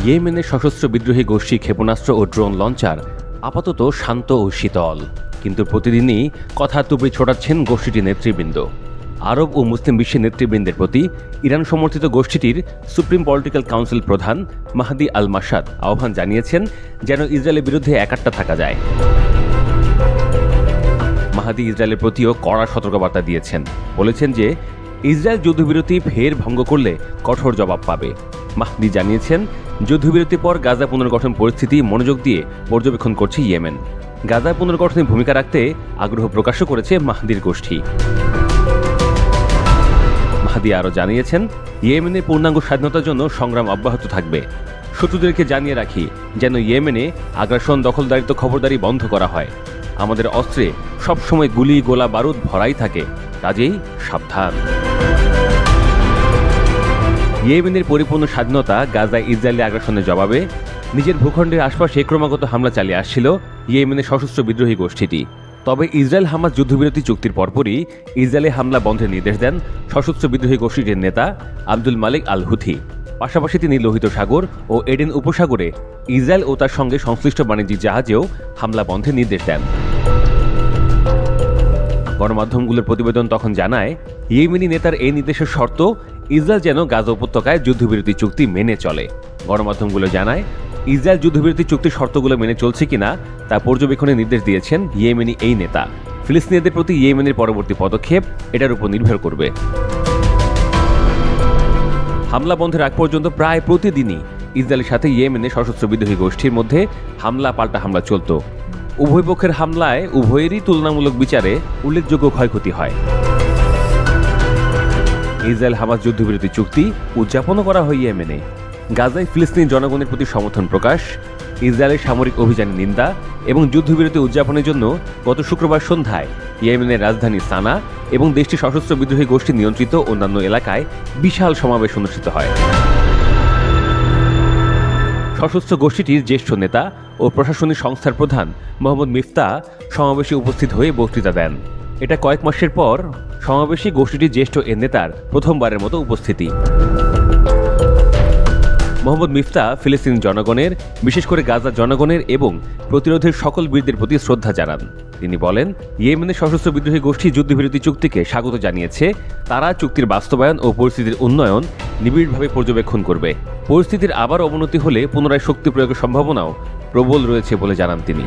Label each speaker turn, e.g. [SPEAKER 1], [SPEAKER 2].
[SPEAKER 1] ইয়েমেনের সশস্ত্র বিদ্রোহী গোষ্ঠী ক্ষেপণাস্ত্র ও ড্রোন লঞ্চার আপাতত শান্ত ও শীতল, কিন্তু প্রতিদিনই কথা তুবড়ি ছোটাচ্ছেন গোষ্ঠীটির নেতৃবৃন্দ। আরব ও মুসলিম বিশ্বের নেতৃবৃন্দের প্রতি ইরান সমর্থিত গোষ্ঠীটির সুপ্রিম পলিটিক্যাল কাউন্সিল প্রধান মাহদি আল মাসাদ আহ্বান জানিয়েছেন যেন ইসরায়েলের বিরুদ্ধে একাট্টা থাকা যায়। মাহদি ইসরায়েলের প্রতিও কড়া সতর্কবার্তা দিয়েছেন, বলেছেন যে ইসরায়েল যুদ্ধবিরতি ফের ভঙ্গ করলে কঠোর জবাব পাবে। মাহদি জানিয়েছেন, যুদ্ধবিরতির পর গাজা পুনর্গঠন পরিস্থিতি মনোযোগ দিয়ে পর্যবেক্ষণ করছে ইয়েমেন। গাজা পুনর্গঠনে ভূমিকা রাখতে আগ্রহ প্রকাশও করেছে মাহদির গোষ্ঠী। মাহদি আরও জানিয়েছেন, ইয়েমেনের পূর্ণাঙ্গ স্বাধীনতার জন্য সংগ্রাম অব্যাহত থাকবে। শত্রুদেরকে জানিয়ে রাখি যেন ইয়েমেনে আগ্রাসন, দখলদারিত্ব, খবরদারি বন্ধ করা হয়। আমাদের অস্ত্রে সবসময় গুলি, গোলা, বারুদ ভরাই থাকে, কাজেই সাবধান। ইয়েমেনের পরিপূর্ণ স্বাধীনতা গাজায় ইসরায়েলি আগ্রাসনের জবাবে নিজের ভূখণ্ডের আশপাশে ক্রমাগত হামলা চালিয়ে আসছিল ইয়েমেনের সশস্ত্র বিদ্রোহী গোষ্ঠীটি। তবে ইসরায়েল হামাস যুদ্ধবিরতি চুক্তির পরপরই ইসরায়েলে হামলা বন্ধের নির্দেশ দেন সশস্ত্র বিদ্রোহী গোষ্ঠীটির নেতা আব্দুল মালিক আল হুথি। পাশাপাশি তিনি লোহিত সাগর ও এডেন উপসাগরে ইসরায়েল ও তার সঙ্গে সংশ্লিষ্ট বাণিজ্যিক জাহাজেও হামলা বন্ধের নির্দেশ দেন। গণমাধ্যমগুলোর প্রতিবেদন তখন জানায়, ইয়েমেনি নেতার এই নির্দেশের শর্ত ইসরায়েল যেন গাজা উপত্যকায় যুদ্ধবিরতি চুক্তি মেনে চলে। গণমাধ্যমগুলো জানায়, ইসরায়েল যুদ্ধবিরতি চুক্তির শর্তগুলো মেনে চলছে কিনা তা পর্যবেক্ষণের নির্দেশ দিয়েছেন ইয়েমেনি এই নেতা। ফিলিস্তিনিদের প্রতি ইয়েমেনের পরবর্তী পদক্ষেপ এটার উপর নির্ভর করবে। হামলা বন্ধের আগ পর্যন্ত প্রায় প্রতিদিনই ইসরায়েলের সাথে ইয়েমেনের সশস্ত্র বিদ্রোহী গোষ্ঠীর মধ্যে হামলা পাল্টা হামলা চলত। উভয় পক্ষের হামলায় উভয়েরই তুলনামূলক বিচারে উল্লেখযোগ্য ক্ষয়ক্ষতি হয়। ইসরায়েল হামাস যুদ্ধবিরতি চুক্তি উদযাপনও করা হয় ইয়েমেনে। গাজায় ফিলিস্তিনি জনগণের প্রতি সমর্থন প্রকাশ, ইসরায়েলের সামরিক অভিযানের নিন্দা এবং যুদ্ধবিরতি উদযাপনের জন্য গত শুক্রবার সন্ধ্যায় ইয়েমেনের রাজধানী সানা এবং দেশটির সশস্ত্র বিদ্রোহী গোষ্ঠী নিয়ন্ত্রিত অন্যান্য এলাকায় বিশাল সমাবেশ অনুষ্ঠিত হয়। সশস্ত্র গোষ্ঠীটির জ্যেষ্ঠ নেতা ও প্রশাসনিক সংস্থার প্রধান মোহাম্মদ মিফতা সমাবেশে উপস্থিত হয়ে বক্তৃতা দেন। এটা কয়েক মাসের পর সমাবেশে গোষ্ঠীটির জ্যেষ্ঠ এ নেতার প্রথমবারের মতো উপস্থিতি। মোহাম্মদ মিফতা ফিলিস্তিনি জনগণের, বিশেষ করে গাজার জনগণের এবং প্রতিরোধের সকল বীরদের প্রতি শ্রদ্ধা জানান। তিনি বলেন, ইয়েমেনের সশস্ত্র বিদ্রোহী গোষ্ঠী যুদ্ধবিরতি চুক্তিকে স্বাগত জানিয়েছে। তারা চুক্তির বাস্তবায়ন ও পরিস্থিতির উন্নয়ন নিবিড়ভাবে পর্যবেক্ষণ করবে। পরিস্থিতির আবার অবনতি হলে পুনরায় শক্তি প্রয়োগের সম্ভাবনাও প্রবল রয়েছে বলে জানান তিনি।